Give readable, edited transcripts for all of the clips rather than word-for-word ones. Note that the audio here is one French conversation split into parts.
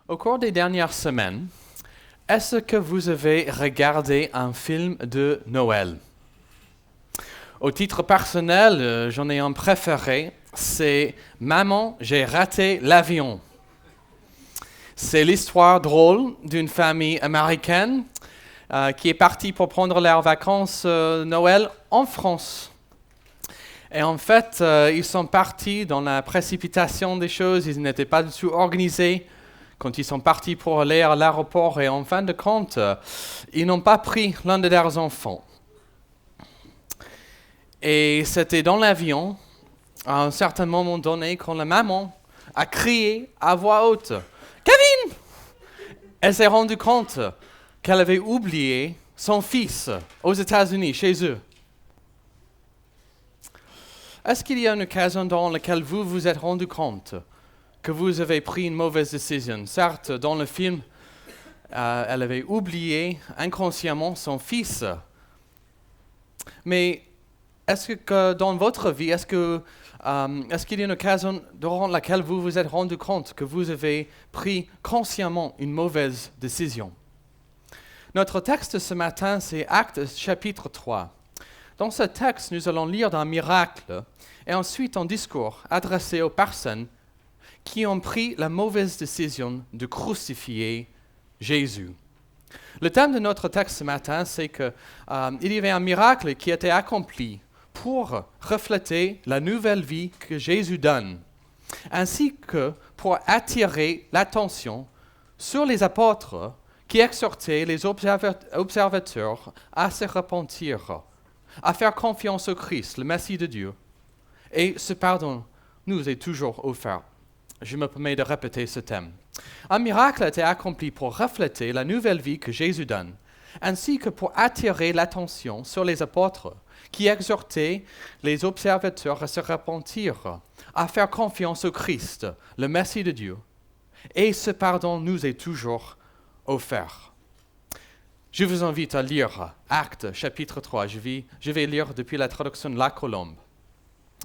Au cours des dernières semaines, est-ce que vous avez regardé un film de Noël? Au titre personnel, j'en ai un préféré, c'est « Maman, j'ai raté l'avion ». C'est l'histoire drôle d'une famille américaine qui est partie pour prendre leurs vacances Noël en France. Et en fait, ils sont partis dans la précipitation des choses, ils n'étaient pas du tout organisés. Quand ils sont partis pour aller à l'aéroport et en fin de compte, ils n'ont pas pris l'un de leurs enfants. Et c'était dans l'avion, à un certain moment donné, quand la maman a crié à voix haute « Kevin !» Elle s'est rendue compte qu'elle avait oublié son fils aux États-Unis, chez eux. Est-ce qu'il y a une occasion dans laquelle vous vous êtes rendu compte que vous avez pris une mauvaise décision? Certes, dans le film, elle avait oublié inconsciemment son fils. Mais est-ce que dans votre vie, est-ce qu'il y a une occasion durant laquelle vous vous êtes rendu compte que vous avez pris consciemment une mauvaise décision? Notre texte ce matin, c'est Actes chapitre 3. Dans ce texte, nous allons lire d'un miracle et ensuite un discours adressé aux personnes qui ont pris la mauvaise décision de crucifier Jésus. Le thème de notre texte ce matin, c'est qu'il y avait un miracle qui a été accompli pour refléter la nouvelle vie que Jésus donne, ainsi que pour attirer l'attention sur les apôtres qui exhortaient les observateurs à se repentir, à faire confiance au Christ, le Messie de Dieu. Et ce pardon nous est toujours offert. Je me permets de répéter ce thème. Un miracle a été accompli pour refléter la nouvelle vie que Jésus donne, ainsi que pour attirer l'attention sur les apôtres qui exhortaient les observateurs à se repentir, à faire confiance au Christ, le Messie de Dieu. Et ce pardon nous est toujours offert. Je vous invite à lire Actes chapitre 3. Je vais lire depuis la traduction de La Colombe.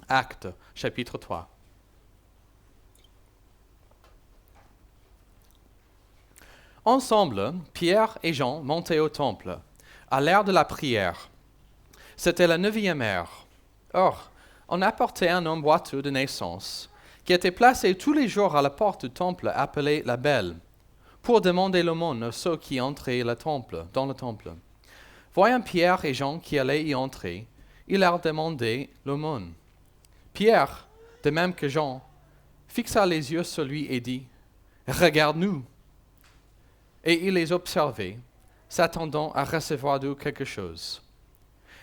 Actes chapitre 3. Ensemble, Pierre et Jean montaient au temple, à l'heure de la prière. C'était la 9e heure. Or, on apportait un homme boiteux de naissance, qui était placé tous les jours à la porte du temple appelé la Belle, pour demander l'aumône à ceux qui entraient dans le temple. Voyant Pierre et Jean qui allaient y entrer, il leur demandait l'aumône. Pierre, de même que Jean, fixa les yeux sur lui et dit « Regarde-nous !» Et il les observait, s'attendant à recevoir d'eux quelque chose.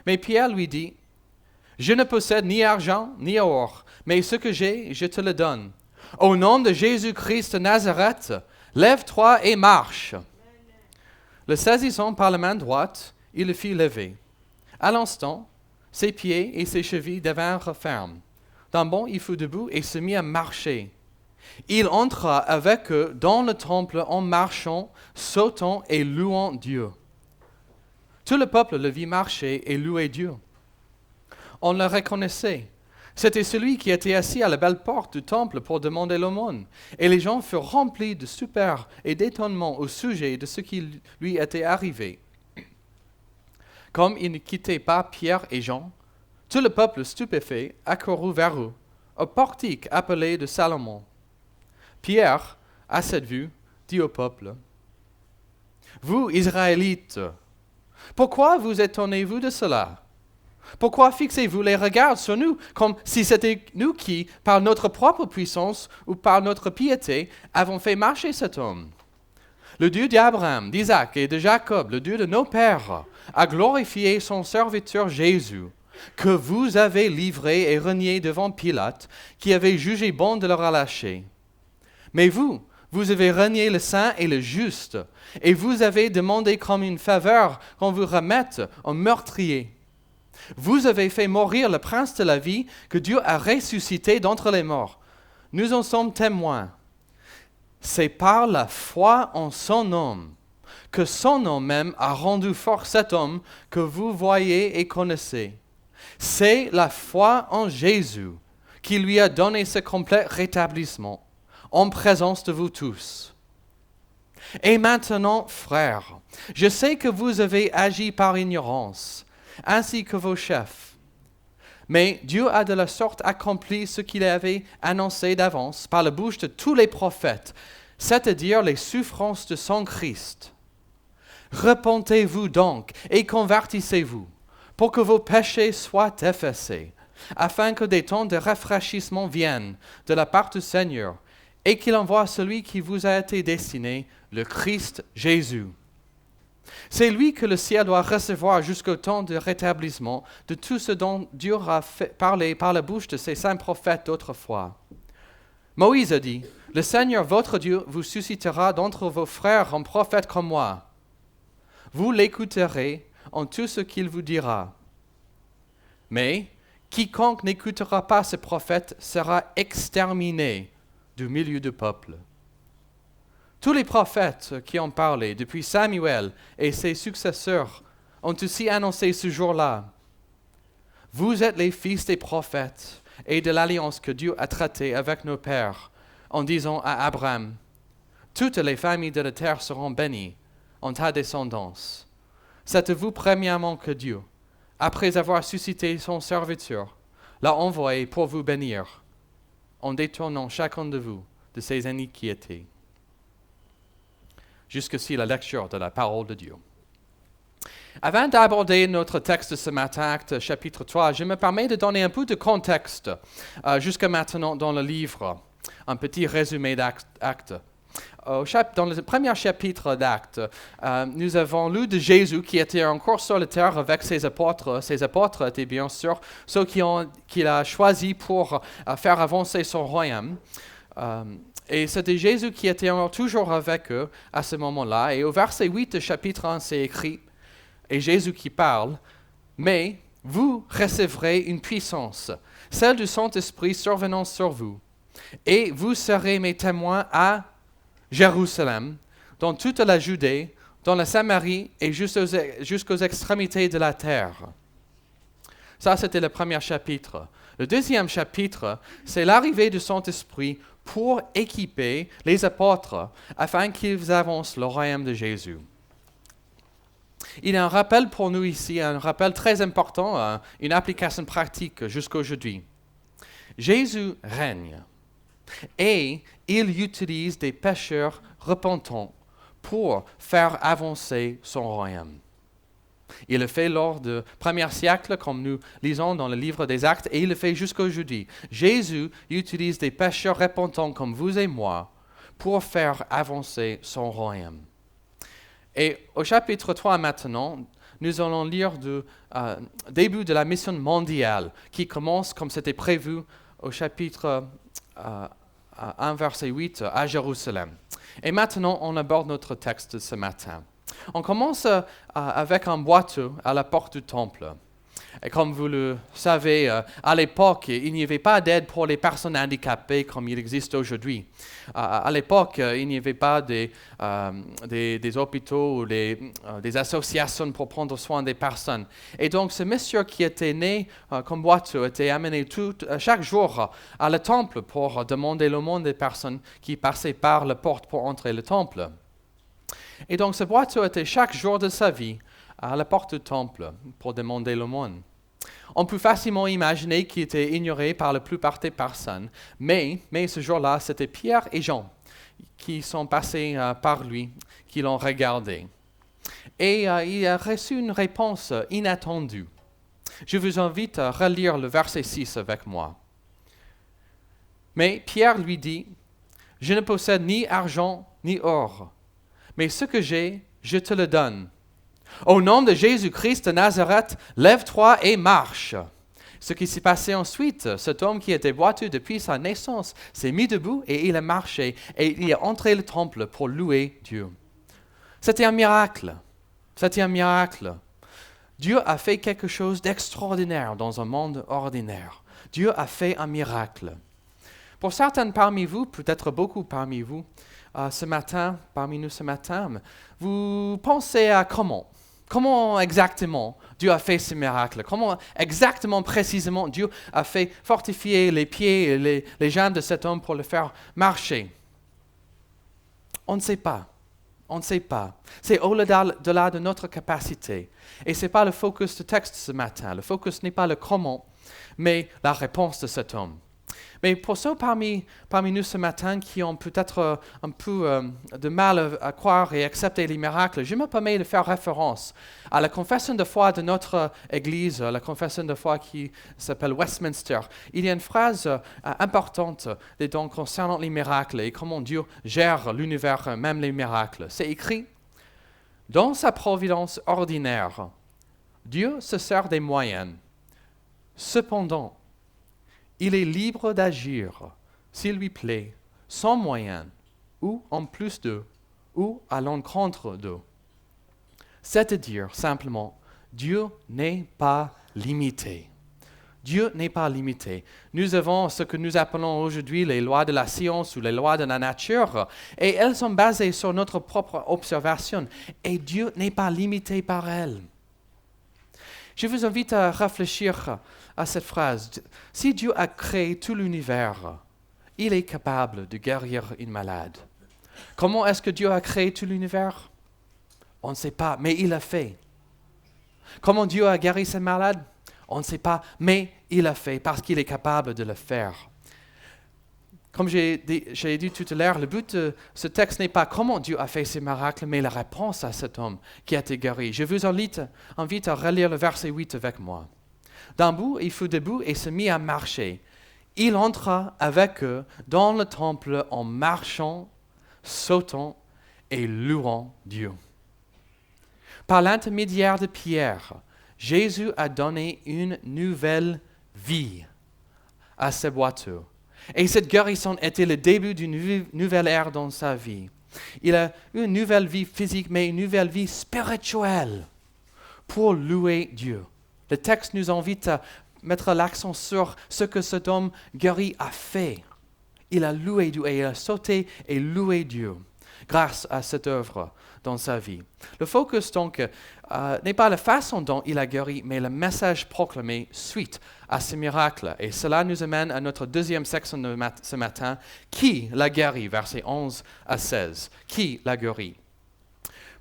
Mais Pierre lui dit « Je ne possède ni argent ni or, mais ce que j'ai, je te le donne. Au nom de Jésus-Christ de Nazareth, lève-toi et marche. » Le saisissant par la main droite, il le fit lever. À l'instant, ses pieds et ses chevilles devinrent fermes. D'un bond, il fut debout et se mit à marcher. Il entra avec eux dans le temple en marchant, sautant et louant Dieu. Tout le peuple le vit marcher et louer Dieu. On le reconnaissait. C'était celui qui était assis à la belle porte du temple pour demander l'aumône. Et les gens furent remplis de stupeur et d'étonnement au sujet de ce qui lui était arrivé. Comme ils ne quittaient pas Pierre et Jean, tout le peuple stupéfait accourut vers eux, au portique appelé de Salomon. Pierre, à cette vue, dit au peuple, « Vous, Israélites, pourquoi vous étonnez-vous de cela? Pourquoi fixez-vous les regards sur nous, comme si c'était nous qui, par notre propre puissance ou par notre piété, avons fait marcher cet homme? Le Dieu d'Abraham, d'Isaac et de Jacob, le Dieu de nos pères, a glorifié son serviteur Jésus, que vous avez livré et renié devant Pilate, qui avait jugé bon de le relâcher. Mais vous avez renié le saint et le juste, et vous avez demandé comme une faveur qu'on vous remette un meurtrier. Vous avez fait mourir le prince de la vie que Dieu a ressuscité d'entre les morts. Nous en sommes témoins. C'est par la foi en son nom que son nom même a rendu fort cet homme que vous voyez et connaissez. C'est la foi en Jésus qui lui a donné ce complet rétablissement en présence de vous tous. Et maintenant, frères, je sais que vous avez agi par ignorance, ainsi que vos chefs. Mais Dieu a de la sorte accompli ce qu'il avait annoncé d'avance par la bouche de tous les prophètes, c'est-à-dire les souffrances de son Christ. Repentez-vous donc et convertissez-vous, pour que vos péchés soient effacés, afin que des temps de rafraîchissement viennent de la part du Seigneur, et qu'il envoie celui qui vous a été destiné, le Christ Jésus. C'est lui que le ciel doit recevoir jusqu'au temps de rétablissement de tout ce dont Dieu a parlé par la bouche de ses saints prophètes d'autrefois. Moïse a dit, « Le Seigneur votre Dieu vous suscitera d'entre vos frères un prophète comme moi. Vous l'écouterez en tout ce qu'il vous dira. Mais quiconque n'écoutera pas ce prophète sera exterminé du milieu du peuple. » Tous les prophètes qui ont parlé depuis Samuel et ses successeurs ont aussi annoncé ce jour-là. Vous êtes les fils des prophètes et de l'alliance que Dieu a traitée avec nos pères en disant à Abraham, « Toutes les familles de la terre seront bénies en ta descendance. » C'est à vous premièrement que Dieu, après avoir suscité son serviteur, l'a envoyé pour vous bénir, en détournant chacun de vous de ses iniquités. Jusqu'ici la lecture de la parole de Dieu. Avant d'aborder notre texte de ce matin, Actes chapitre 3, je me permets de donner un peu de contexte jusqu'à maintenant dans le livre, un petit résumé d'Actes. Dans le premier chapitre d'Actes, nous avons lu de Jésus qui était encore sur la terre avec ses apôtres. Ses apôtres étaient bien sûr ceux qu'il a choisis pour faire avancer son royaume. Et c'était Jésus qui était toujours avec eux à ce moment-là. Et au verset 8 du chapitre 1, c'est écrit, et Jésus qui parle, « Mais vous recevrez une puissance, celle du Saint-Esprit survenant sur vous, et vous serez mes témoins à Jérusalem, dans toute la Judée, dans la Samarie et jusqu'aux extrémités de la terre. » Ça, c'était le premier chapitre. Le deuxième chapitre, c'est l'arrivée du Saint-Esprit pour équiper les apôtres afin qu'ils avancent le royaume de Jésus. Il y a un rappel pour nous ici, un rappel très important, une application pratique jusqu'aujourd'hui. Jésus règne et il utilise des pécheurs repentants pour faire avancer son royaume. Il le fait lors du premier siècle, comme nous lisons dans le livre des Actes, et il le fait jusqu'aujourd'hui. Jésus utilise des pécheurs repentants comme vous et moi pour faire avancer son royaume. Et au chapitre 3 maintenant, nous allons lire du début de la mission mondiale qui commence comme c'était prévu au chapitre 1, verset 8 à Jérusalem. Et maintenant, on aborde notre texte ce matin. On commence avec un boiteux à la porte du temple. Et comme vous le savez, à l'époque, il n'y avait pas d'aide pour les personnes handicapées comme il existe aujourd'hui. À l'époque, il n'y avait pas des hôpitaux ou des associations pour prendre soin des personnes. Et donc, ce monsieur qui était né comme boiteux était amené chaque jour à le temple pour demander l'aumône des personnes qui passaient par la porte pour entrer le temple. Et donc, ce boiteux était chaque jour de sa vie à la porte du temple pour demander l'aumône. On peut facilement imaginer qu'il était ignoré par la plupart des personnes, mais ce jour-là, c'était Pierre et Jean qui sont passés par lui, qui l'ont regardé. Et il a reçu une réponse inattendue. Je vous invite à relire le verset 6 avec moi. Mais Pierre lui dit, « Je ne possède ni argent ni or, mais ce que j'ai, je te le donne. Au nom de Jésus-Christ de Nazareth, lève-toi et marche. » Ce qui s'est passé ensuite, cet homme qui était boiteux depuis sa naissance s'est mis debout et il a marché et il est entré le temple pour louer Dieu. C'était un miracle. C'était un miracle. Dieu a fait quelque chose d'extraordinaire dans un monde ordinaire. Dieu a fait un miracle. Pour certains parmi vous, peut-être beaucoup parmi vous, parmi nous ce matin, vous pensez à comment? Comment exactement Dieu a fait ce miracle? Comment exactement, précisément, Dieu a fait fortifier les pieds et les jambes de cet homme pour le faire marcher? On ne sait pas. On ne sait pas. C'est au-delà de notre capacité. Et ce n'est pas le focus du texte ce matin. Le focus n'est pas le comment, mais la réponse de cet homme. Mais pour ceux parmi nous ce matin qui ont peut-être un peu de mal à croire et accepter les miracles, je me permets de faire référence à la confession de foi de notre Église, la confession de foi qui s'appelle Westminster. Il y a une phrase importante dedans concernant les miracles et comment Dieu gère l'univers, même les miracles. C'est écrit « Dans sa providence ordinaire, Dieu se sert des moyens. Cependant, il est libre d'agir, s'il lui plaît, sans moyen, ou en plus d'eux, ou à l'encontre d'eux. C'est-à-dire, simplement, Dieu n'est pas limité. Dieu n'est pas limité. Nous avons ce que nous appelons aujourd'hui les lois de la science ou les lois de la nature, et elles sont basées sur notre propre observation, et Dieu n'est pas limité par elles. Je vous invite à réfléchir à cette phrase. Si Dieu a créé tout l'univers, il est capable de guérir une malade. Comment est-ce que Dieu a créé tout l'univers? On ne sait pas, mais il l'a fait. Comment Dieu a guéri cette malade? On ne sait pas, mais il l'a fait parce qu'il est capable de le faire. Comme j'ai dit tout à l'heure, le but de ce texte n'est pas comment Dieu a fait ces miracles, mais la réponse à cet homme qui a été guéri. Je vous invite à relire le verset 8 avec moi. D'un bout, il fut debout et se mit à marcher. Il entra avec eux dans le temple en marchant, sautant et louant Dieu. Par l'intermédiaire de Pierre, Jésus a donné une nouvelle vie à ce boiteux. Et cette guérison était le début d'une nouvelle ère dans sa vie. Il a eu une nouvelle vie physique, mais une nouvelle vie spirituelle pour louer Dieu. Le texte nous invite à mettre l'accent sur ce que cet homme guéri a fait. Il a loué Dieu et il a sauté et loué Dieu grâce à cette œuvre dans sa vie. Le focus donc n'est pas la façon dont il a guéri, mais le message proclamé suite à ce miracle. Et cela nous amène à notre deuxième section de ce matin. Qui l'a guéri? Versets 11 à 16. Qui l'a guéri?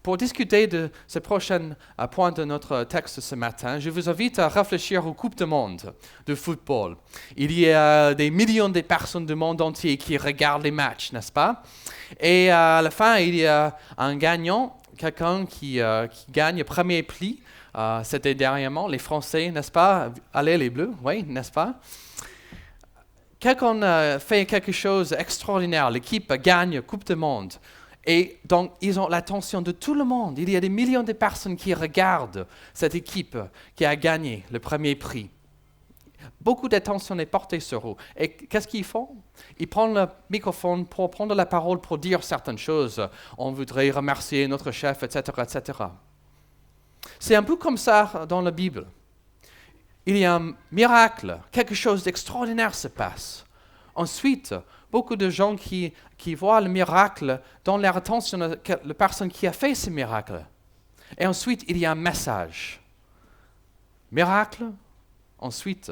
Pour discuter de ce prochain point de notre texte ce matin, je vous invite à réfléchir aux Coupes du Monde de football. Il y a des millions de personnes du monde entier qui regardent les matchs, n'est-ce pas? Et à la fin, il y a un gagnant, quelqu'un qui gagne le premier prix. C'était dernièrement les Français, n'est-ce pas? Allez les Bleus, oui, n'est-ce pas? Quelqu'un fait quelque chose d'extraordinaire, l'équipe gagne la Coupe du Monde. Et donc, ils ont l'attention de tout le monde. Il y a des millions de personnes qui regardent cette équipe qui a gagné le premier prix. Beaucoup d'attention est portée sur eux. Et qu'est-ce qu'ils font? Ils prennent le microphone pour prendre la parole pour dire certaines choses. On voudrait remercier notre chef, etc., etc. C'est un peu comme ça dans la Bible. Il y a un miracle, quelque chose d'extraordinaire se passe. Ensuite, beaucoup de gens qui voient le miracle donnent leur attention à la personne qui a fait ce miracle. Et ensuite, il y a un message. Miracle, ensuite,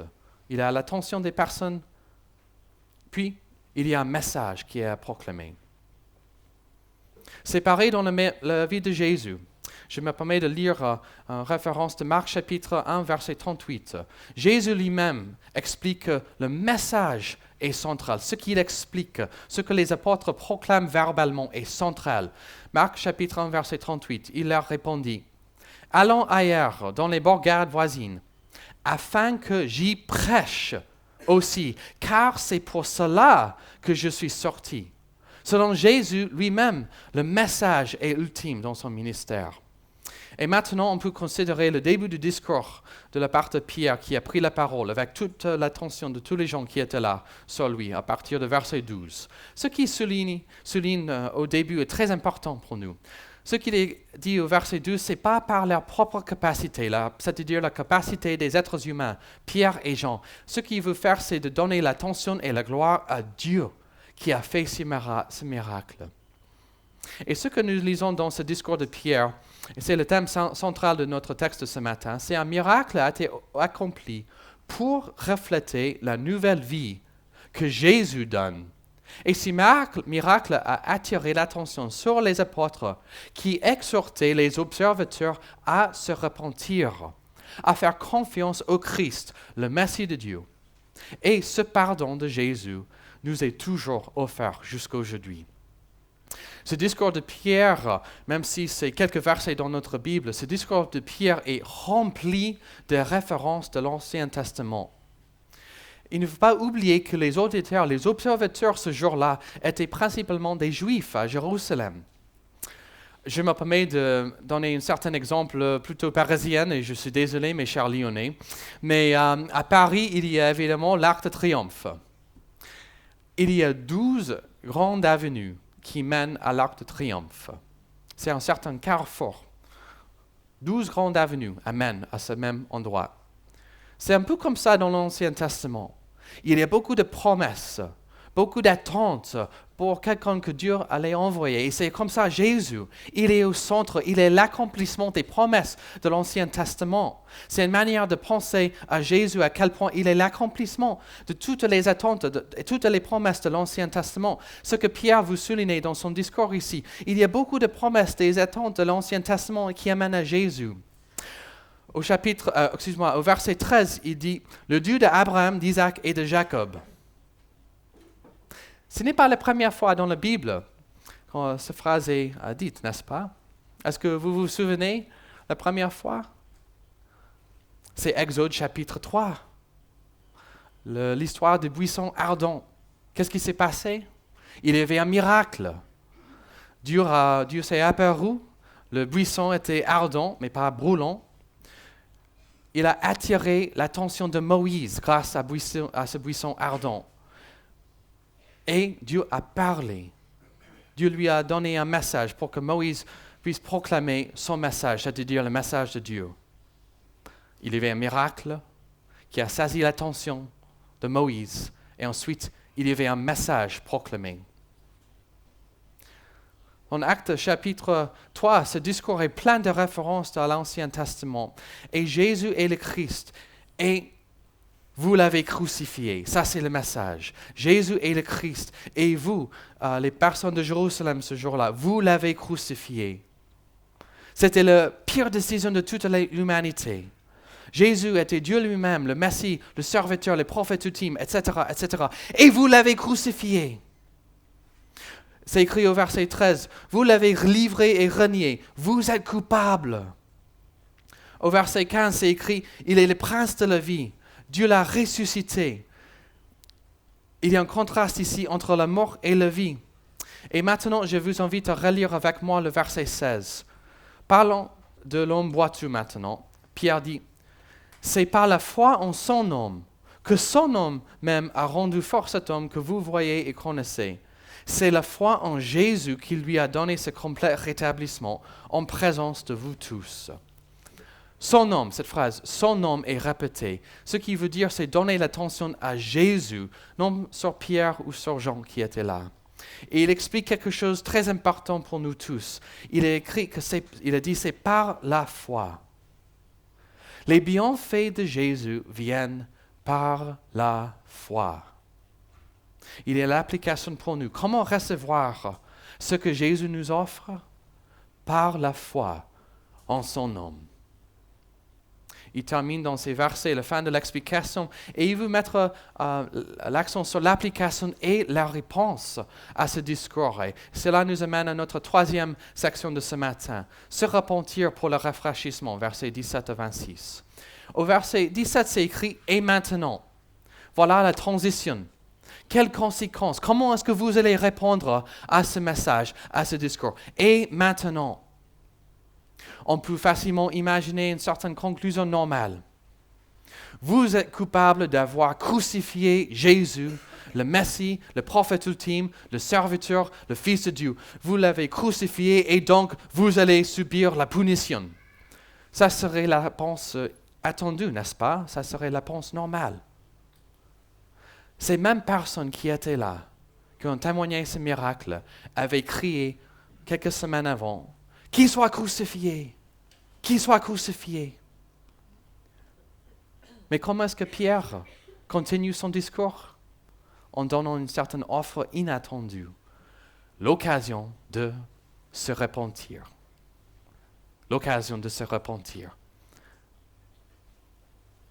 il y a l'attention des personnes, puis il y a un message qui est proclamé. C'est pareil dans la vie de Jésus. Je me permets de lire une référence de Marc chapitre 1, verset 38. Jésus lui-même explique que le message est central. Ce qu'il explique, ce que les apôtres proclament verbalement est central. Marc chapitre 1, verset 38, il leur répondit, « Allons ailleurs, dans les bourgades voisines, afin que j'y prêche aussi, car c'est pour cela que je suis sorti. » Selon Jésus lui-même, le message est ultime dans son ministère. Et maintenant, on peut considérer le début du discours de la part de Pierre qui a pris la parole avec toute l'attention de tous les gens qui étaient là sur lui, à partir de verset 12. Ce qui souligne au début est très important pour nous. Ce qu'il est dit au verset 12, ce n'est pas par leur propre capacité, c'est-à-dire la capacité des êtres humains, Pierre et Jean. Ce qu'il veut faire, c'est de donner l'attention et la gloire à Dieu qui a fait ce miracle. Et ce que nous lisons dans ce discours de Pierre, et c'est le thème central de notre texte ce matin, c'est un miracle qui a été accompli pour refléter la nouvelle vie que Jésus donne Et ce miracle a attiré l'attention sur les apôtres qui exhortaient les observateurs à se repentir, à faire confiance au Christ, le Messie de Dieu. Et ce pardon de Jésus nous est toujours offert jusqu'à aujourd'hui. Ce discours de Pierre, même si c'est quelques versets dans notre Bible, ce discours de Pierre est rempli de références de l'Ancien Testament. Il ne faut pas oublier que les auditeurs, les observateurs ce jour-là étaient principalement des Juifs à Jérusalem. Je me permets de donner un certain exemple plutôt parisien, et je suis désolé mes chers Lyonnais, mais à Paris, il y a évidemment l'Arc de Triomphe. Il y a 12 grandes avenues qui mènent à l'Arc de Triomphe. C'est un certain carrefour. 12 grandes avenues amènent à ce même endroit. C'est un peu comme ça dans l'Ancien Testament. Il y a beaucoup de promesses, beaucoup d'attentes pour quelqu'un que Dieu allait envoyer. Et c'est comme ça, Jésus, il est au centre, il est l'accomplissement des promesses de l'Ancien Testament. C'est une manière de penser à Jésus, à quel point il est l'accomplissement de toutes les attentes, de toutes les promesses de l'Ancien Testament. Ce que Pierre vous souligne dans son discours ici, il y a beaucoup de promesses, des attentes de l'Ancien Testament qui amènent à Jésus. Au verset 13, il dit « Le Dieu d'Abraham, d'Isaac et de Jacob ». Ce n'est pas la première fois dans la Bible quand cette phrase est dite, n'est-ce pas? Est-ce que vous vous souvenez la première fois? C'est Exode chapitre 3, l'histoire du buisson ardent. Qu'est-ce qui s'est passé? Il y avait un miracle. Dieu s'est apparu, le buisson était ardent, mais pas brûlant. Il a attiré l'attention de Moïse grâce à ce buisson ardent. Et Dieu a parlé. Dieu lui a donné un message pour que Moïse puisse proclamer son message, c'est-à-dire le message de Dieu. Il y avait un miracle qui a saisi l'attention de Moïse. Et ensuite, il y avait un message proclamé. En Actes chapitre 3, ce discours est plein de références à l'Ancien Testament. Et Jésus est le Christ. Et vous l'avez crucifié. Ça, c'est le message. Jésus est le Christ. Et vous, les personnes de Jérusalem ce jour-là, vous l'avez crucifié. C'était la pire décision de toute l'humanité. Jésus était Dieu lui-même, le Messie, le serviteur, le prophète ultime, etc., etc. Et vous l'avez crucifié. C'est écrit au verset 13. Vous l'avez livré et renié. Vous êtes coupable. Au verset 15, c'est écrit, il est le prince de la vie. Dieu l'a ressuscité. Il y a un contraste ici entre la mort et la vie. Et maintenant, je vous invite à relire avec moi le verset 16. Parlons de l'homme boiteux maintenant. Pierre dit, c'est par la foi en son nom que son nom même a rendu fort cet homme que vous voyez et connaissez. C'est la foi en Jésus qui lui a donné ce complet rétablissement en présence de vous tous. Son nom, cette phrase, son nom est répété. Ce qui veut dire, c'est donner l'attention à Jésus, non sur Pierre ou sur Jean qui étaient là. Et il explique quelque chose de très important pour nous tous. Il a dit, c'est par la foi. Les bienfaits de Jésus viennent par la foi. Il y a l'application pour nous. Comment recevoir ce que Jésus nous offre? Par la foi en son nom. Il termine dans ces versets, la fin de l'explication, et il veut mettre l'accent sur l'application et la réponse à ce discours. Et cela nous amène à notre troisième section de ce matin, se repentir pour le rafraîchissement, versets 17 à 26. Au verset 17, c'est écrit « Et maintenant ». Voilà la transition. Quelles conséquences? Comment est-ce que vous allez répondre à ce message, à ce discours? Et maintenant, on peut facilement imaginer une certaine conclusion normale. Vous êtes coupable d'avoir crucifié Jésus, le Messie, le prophète ultime, le serviteur, le Fils de Dieu. Vous l'avez crucifié et donc vous allez subir la punition. Ça serait la réponse attendue, n'est-ce pas? Ça serait la réponse normale. Ces mêmes personnes qui étaient là, qui ont témoigné ce miracle, avaient crié quelques semaines avant, « Qu'il soit crucifié! Qu'il soit crucifié! » Mais comment est-ce que Pierre continue son discours? en donnant une certaine offre inattendue, l'occasion de se repentir. L'occasion de se repentir.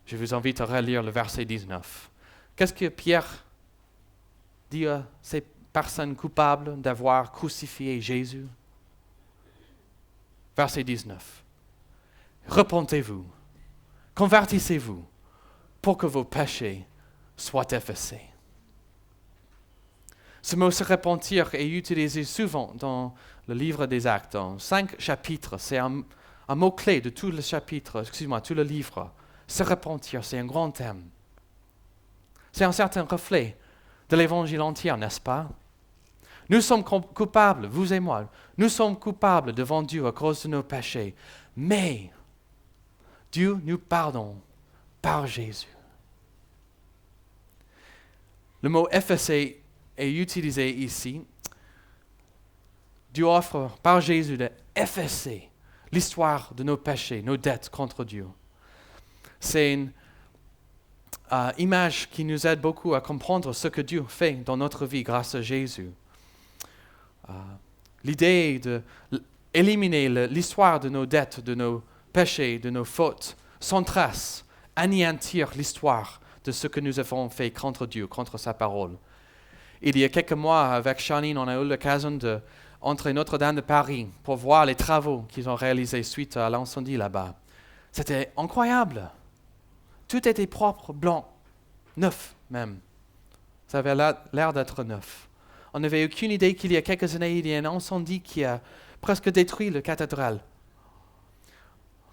Je vous invite à relire le verset 19. Qu'est-ce que Pierre dit à ces personnes coupables d'avoir crucifié Jésus? Verset 19. Repentez-vous, convertissez-vous, pour que vos péchés soient effacés. Ce mot se repentir est utilisé souvent dans le livre des Actes, dans 5 chapitres. C'est un mot-clé de tout le chapitre, tout le livre. Se repentir, c'est un grand thème. C'est un certain reflet de l'évangile entier, n'est-ce pas? Nous sommes coupables, vous et moi, nous sommes coupables devant Dieu à cause de nos péchés. Mais Dieu nous pardonne par Jésus. Le mot effacer est utilisé ici. Dieu offre par Jésus d'effacer l'histoire de nos péchés, nos dettes contre Dieu. C'est une image qui nous aide beaucoup à comprendre ce que Dieu fait dans notre vie grâce à Jésus. L'idée d'éliminer l'histoire de nos dettes, de nos péchés, de nos fautes, sans trace, anéantir l'histoire de ce que nous avons fait contre Dieu, contre sa parole. Il y a quelques mois, avec Charline, on a eu l'occasion d'entrer Notre-Dame de Paris pour voir les travaux qu'ils ont réalisés suite à l'incendie là-bas. C'était incroyable. Tout était propre, blanc, neuf même. Ça avait l'air d'être neuf. On n'avait aucune idée qu'il y a quelques années, il y a un incendie qui a presque détruit la cathédrale.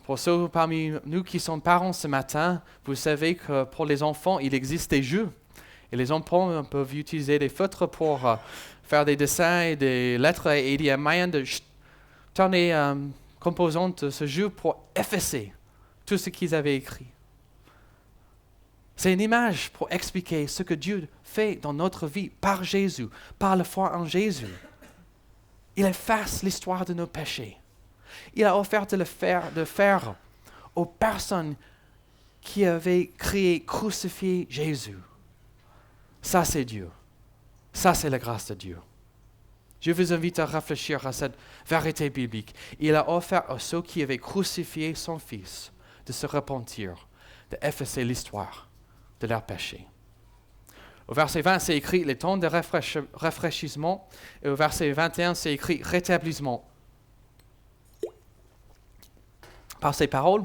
Pour ceux parmi nous qui sont parents ce matin, vous savez que pour les enfants, il existe des jeux. Et les enfants peuvent utiliser des feutres pour faire des dessins et des lettres. Et il y a moyen de tourner composante de ce jeu pour effacer tout ce qu'ils avaient écrit. C'est une image pour expliquer ce que Dieu fait dans notre vie par Jésus, par la foi en Jésus. Il efface l'histoire de nos péchés. Il a offert de le faire aux personnes qui avaient crucifié Jésus. Ça, c'est Dieu. Ça, c'est la grâce de Dieu. Je vous invite à réfléchir à cette vérité biblique. Il a offert à ceux qui avaient crucifié son Fils de se repentir, d'effacer l'histoire de leurs péchés. Au verset 20, c'est écrit « les temps de rafraîchissement » et au verset 21, c'est écrit « rétablissement ». Par ces paroles,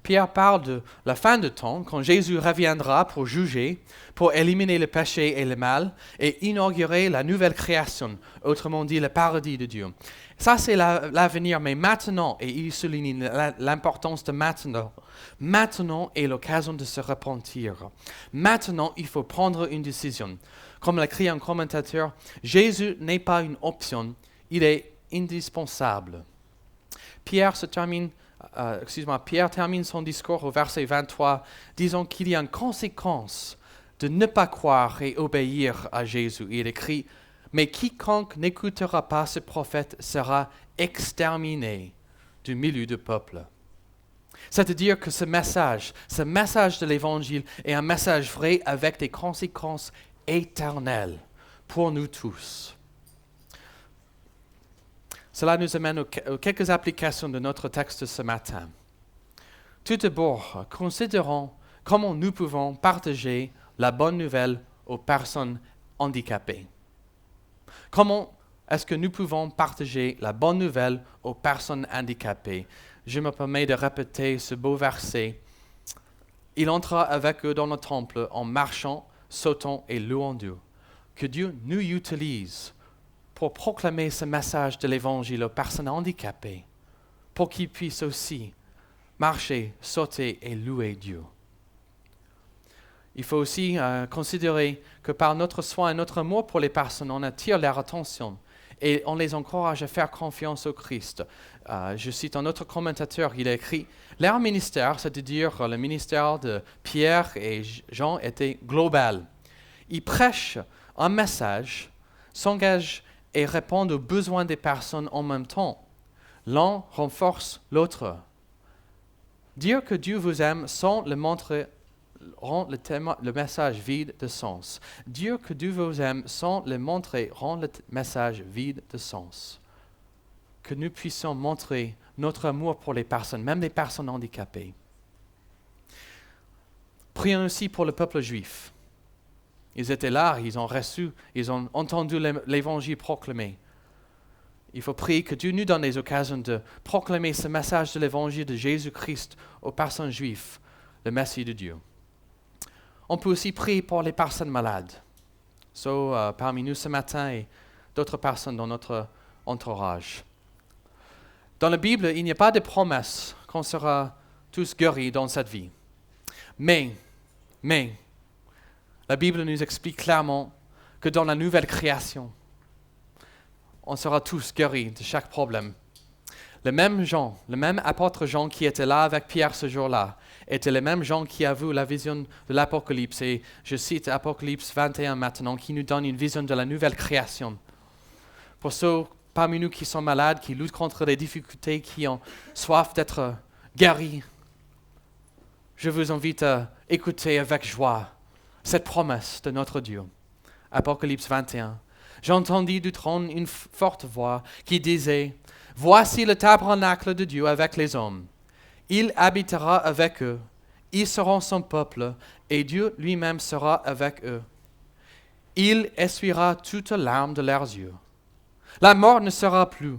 Pierre parle de la fin du temps, quand Jésus reviendra pour juger, pour éliminer le péché et le mal et inaugurer la nouvelle création, autrement dit le paradis de Dieu. Ça, c'est l'avenir, mais maintenant, et il souligne l'importance de maintenant, maintenant est l'occasion de se repentir. Maintenant, il faut prendre une décision. Comme l'a écrit un commentateur, Jésus n'est pas une option, il est indispensable. Pierre termine son discours au verset 23, disant qu'il y a une conséquence de ne pas croire et obéir à Jésus. Il écrit « Mais quiconque n'écoutera pas ce prophète sera exterminé du milieu du peuple. » C'est-à-dire que ce message de l'Évangile est un message vrai avec des conséquences éternelles pour nous tous. Cela nous amène aux quelques applications de notre texte ce matin. Tout d'abord, considérons comment nous pouvons partager la bonne nouvelle aux personnes handicapées. Comment est-ce que nous pouvons partager la bonne nouvelle aux personnes handicapées? Je me permets de répéter ce beau verset. Il entra avec eux dans le temple en marchant, sautant et louant Dieu. Que Dieu nous utilise pour proclamer ce message de l'Évangile aux personnes handicapées, pour qu'ils puissent aussi marcher, sauter et louer Dieu. Il faut aussi considérer que par notre soin et notre amour pour les personnes, on attire leur attention et on les encourage à faire confiance au Christ. Je cite un autre commentateur, il a écrit « Leur ministère, c'est-à-dire le ministère de Pierre et Jean, était global. Ils prêchent un message, s'engagent et répondent aux besoins des personnes en même temps. L'un renforce l'autre. Dire que Dieu vous aime sans le montrer rend le message vide de sens. Dire que Dieu vous aime sans le montrer rend le message vide de sens. Que nous puissions montrer notre amour pour les personnes, même les personnes handicapées. Prions aussi pour le peuple juif. Ils étaient là, ils ont entendu l'évangile proclamé. Il faut prier que Dieu nous donne les occasions de proclamer ce message de l'évangile de Jésus-Christ aux personnes juives, le Messie de Dieu. On peut aussi prier pour les personnes malades. Parmi nous ce matin et d'autres personnes dans notre entourage. Dans la Bible, il n'y a pas de promesse qu'on sera tous guéris dans cette vie. Mais, la Bible nous explique clairement que dans la nouvelle création, on sera tous guéris de chaque problème. Le même apôtre Jean qui était là avec Pierre ce jour-là, était le même Jean qui a vu la vision de l'Apocalypse. Et je cite Apocalypse 21 maintenant, qui nous donne une vision de la nouvelle création. Pour ceux parmi nous qui sont malades, qui luttent contre les difficultés, qui ont soif d'être guéris, je vous invite à écouter avec joie cette promesse de notre Dieu. Apocalypse 21. J'entendis du trône une forte voix qui disait, « Voici le tabernacle de Dieu avec les hommes. Il habitera avec eux. Ils seront son peuple, et Dieu lui-même sera avec eux. Il essuiera toute larme de leurs yeux. La mort ne sera plus,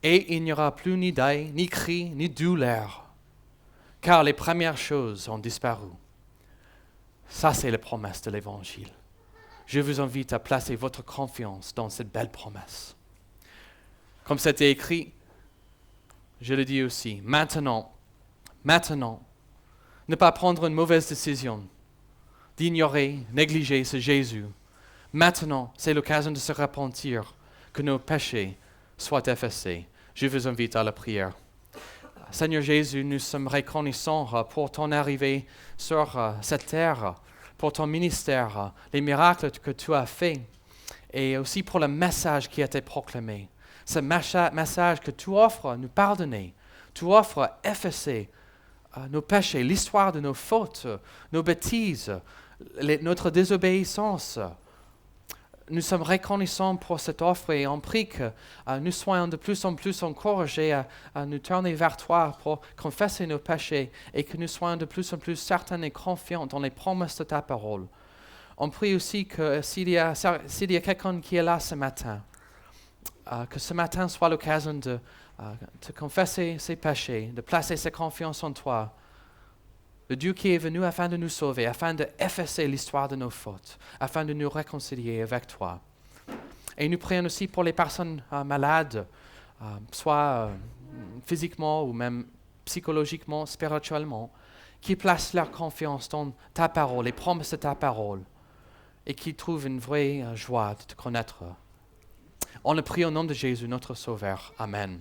et il n'y aura plus ni deuil, ni cri, ni douleur, car les premières choses ont disparu. » Ça, c'est la promesse de l'Évangile. Je vous invite à placer votre confiance dans cette belle promesse. Comme c'était écrit, je le dis aussi, maintenant, ne pas prendre une mauvaise décision, d'ignorer, négliger ce Jésus. Maintenant, c'est l'occasion de se repentir, que nos péchés soient effacés. Je vous invite à la prière. Seigneur Jésus, nous sommes reconnaissants pour ton arrivée sur cette terre, pour ton ministère, les miracles que tu as faits, et aussi pour le message qui a été proclamé. Ce message que tu offres à nous pardonner, tu offres à effacer nos péchés, l'histoire de nos fautes, nos bêtises, notre désobéissance. Nous sommes reconnaissants pour cette offre et on prie que nous soyons de plus en plus encouragés à nous tourner vers toi pour confesser nos péchés et que nous soyons de plus en plus certains et confiants dans les promesses de ta parole. On prie aussi que s'il y a quelqu'un qui est là ce matin, que ce matin soit l'occasion de confesser ses péchés, de placer sa confiance en toi, le Dieu qui est venu afin de nous sauver, afin d'effacer l'histoire de nos fautes, afin de nous réconcilier avec toi. Et nous prions aussi pour les personnes malades, soit physiquement ou même psychologiquement, spirituellement, qui placent leur confiance dans ta parole, les promesses de ta parole, et qui trouvent une vraie joie de te connaître. On le prie au nom de Jésus, notre Sauveur. Amen.